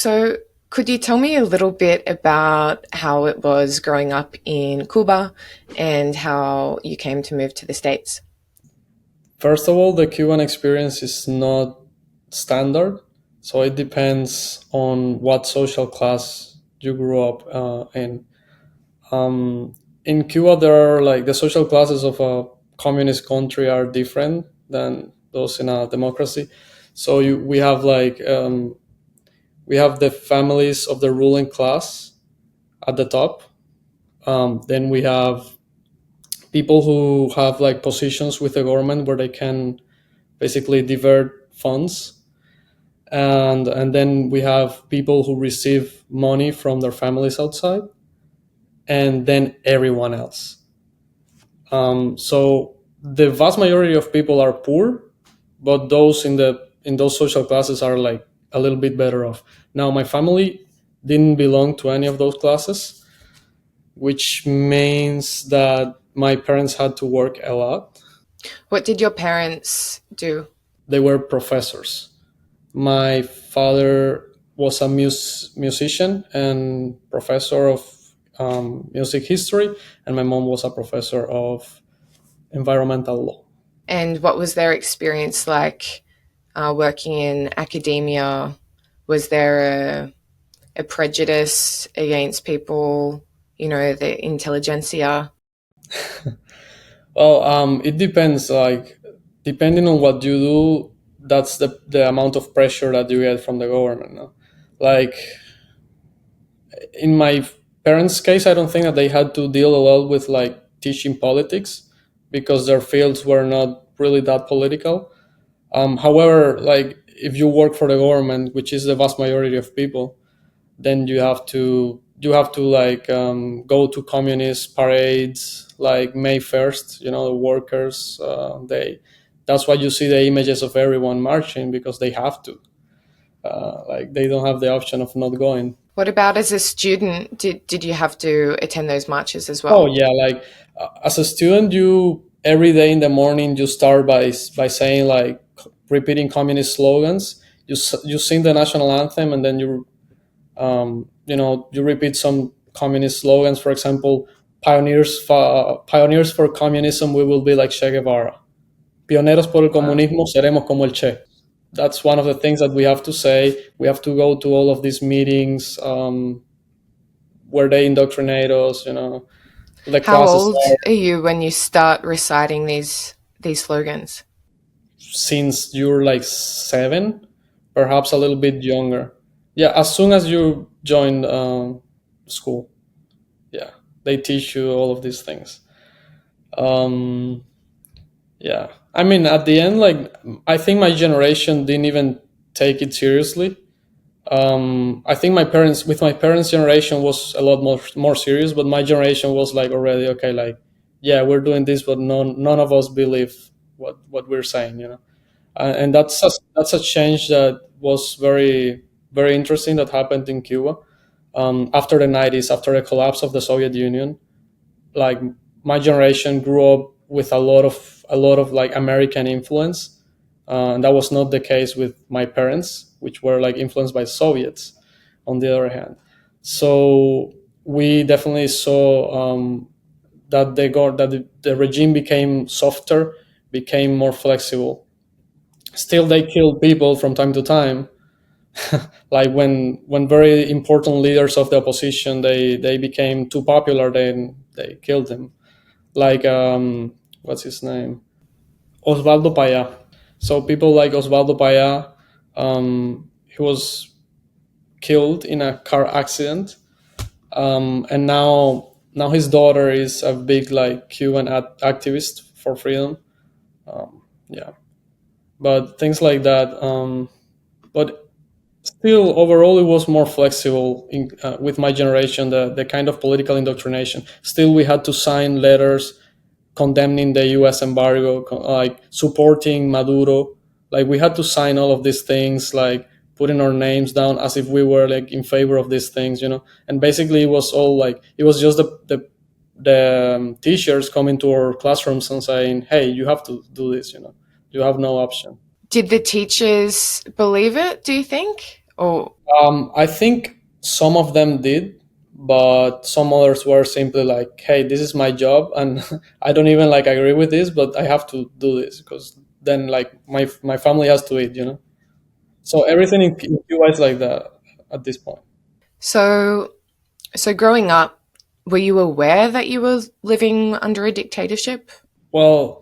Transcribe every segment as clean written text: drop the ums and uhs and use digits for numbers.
So, could you tell me a little bit about how it was growing up in Cuba and how you came to move to the States? First of all, the Cuban experience is not standard, so it depends on what social class you grew up in. In Cuba, there are like the social classes of a communist country are different than those in a democracy. So we have the families of the ruling class at the top. Then we have people who have like positions with the government where they can basically divert funds, and then we have people who receive money from their families outside, and then everyone else. So the vast majority of people are poor, but those in those social classes are like a little bit better off. Now, my family didn't belong to any of those classes, which means that my parents had to work a lot. What did your parents do? They were professors. My father was a musician and professor of music history, and my mom was a professor of environmental law. And what was their experience like working in academia? Was there a prejudice against people, the intelligentsia? Well, it depends. Like, depending on what you do, that's the amount of pressure that you get from the government. No? Like, in my parents' case, I don't think that they had to deal a lot with like teaching politics because their fields were not really that political. However, like if you work for the government, which is the vast majority of people, then you have to like go to communist parades like May 1st. You know, the workers they that's why you see the images of everyone marching because they have to. Like they don't have the option of not going. What about as a student? Did you have to attend those marches as Oh well? yeah, like as a student, you every day in the morning you start by saying like repeating communist slogans. You sing the national anthem and then you repeat some communist slogans. For example, pioneers for communism, we will be like Che Guevara. Pioneros por el Wow. comunismo, seremos como el Che. That's one of the things that we have to say. We have to go to all of these meetings where they indoctrinate us. The How classes old are are you when you start reciting these slogans? since you're like 7, perhaps a little bit younger. Yeah, as soon as you join school, yeah, they teach you all of these things. Um, yeah, I mean, at the end, like I think my generation didn't even take it seriously. I think my parents' generation was a lot more serious, but my generation was like already okay, like yeah, we're doing this, but none of us believe what we're saying, and that's a change that was very interesting that happened in Cuba after the 90s, after the collapse of the Soviet Union. Like my generation grew up with a lot of like American influence, and that was not the case with my parents, which were like influenced by Soviets. On the other hand, so we definitely saw that the regime became softer, became more flexible. Still, they killed people from time to time, like when very important leaders of the opposition they became too popular, then they killed them, like what's his name, Osvaldo Paya. So people like Osvaldo Paya, he was killed in a car accident, and now his daughter is a big like Cuban activist for freedom. Yeah, but things like that. But still, overall, it was more flexible with my generation. The kind of political indoctrination. Still, we had to sign letters condemning the U.S. embargo, like supporting Maduro. Like we had to sign all of these things, like putting our names down as if we were like in favor of these things. And basically, it was all like it was just the teachers coming to our classrooms and saying, "Hey, you have to do this. You have no option." Did the teachers believe it, do you think? Or I think some of them did, but some others were simply like, "Hey, this is my job, and I don't even like agree with this, but I have to do this because then like my family has to eat, you know." So everything in Cuba is like that at this point. so so growing up, were you aware that you were living under a dictatorship? Well,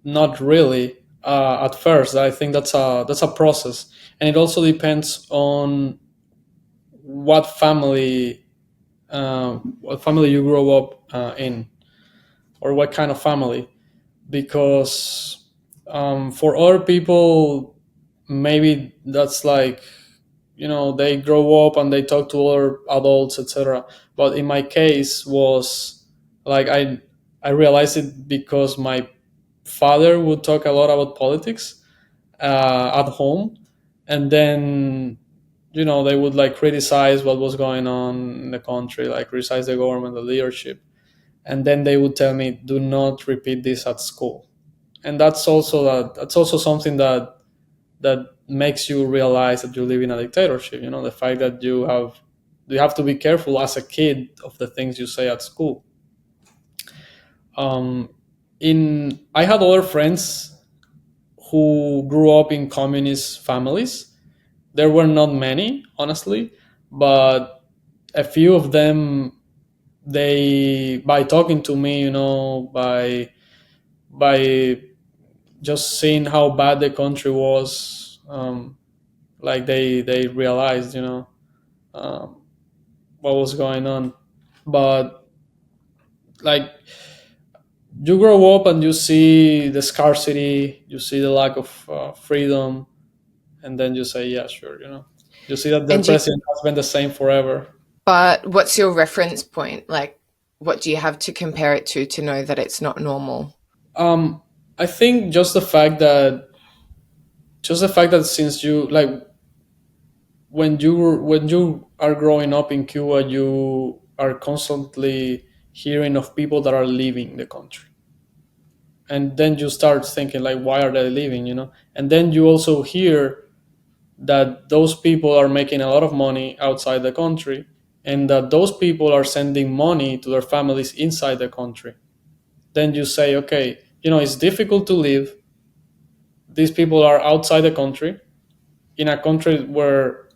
not really. At first, I think that's a process, and it also depends on what family what family you grow up in, or what kind of family. Because for other people, maybe that's like, they grow up and they talk to other adults, etc. But in my case was like, I realized it because my father would talk a lot about politics at home, and then they would like criticize what was going on in the country, like criticize the government, the leadership, and then they would tell me, do not repeat this at school. And that's also something that makes you realize that you live in a dictatorship. The fact that you have to be careful as a kid of the things you say at school. um, in I had other friends who grew up in communist families. There were not many, honestly, but a few of them, they, by talking to me, by just seeing how bad the country was, like they realized, um, what was going on. But like, you grow up and you see the scarcity, you see the lack of freedom, and then you say, yeah, sure, you see that the And you, president has been the same forever. but what's your reference point? Like, what do you have to compare it to know that it's not normal? um I think just the fact that since you like, when you are growing up in Cuba, you are constantly hearing of people that are leaving the country, and then you start thinking like, why are they leaving? And then you also hear that those people are making a lot of money outside the country, and that those people are sending money to their families inside the country. Then you say, okay, it's difficult to live. These people are outside the country, in a country where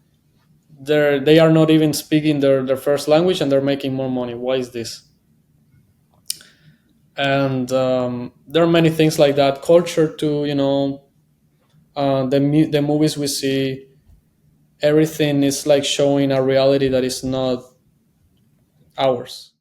they are not even speaking their first language, and they're making more money. Why is this? And there are many things like that. Culture too, the movies we see, everything is like showing a reality that is not ours.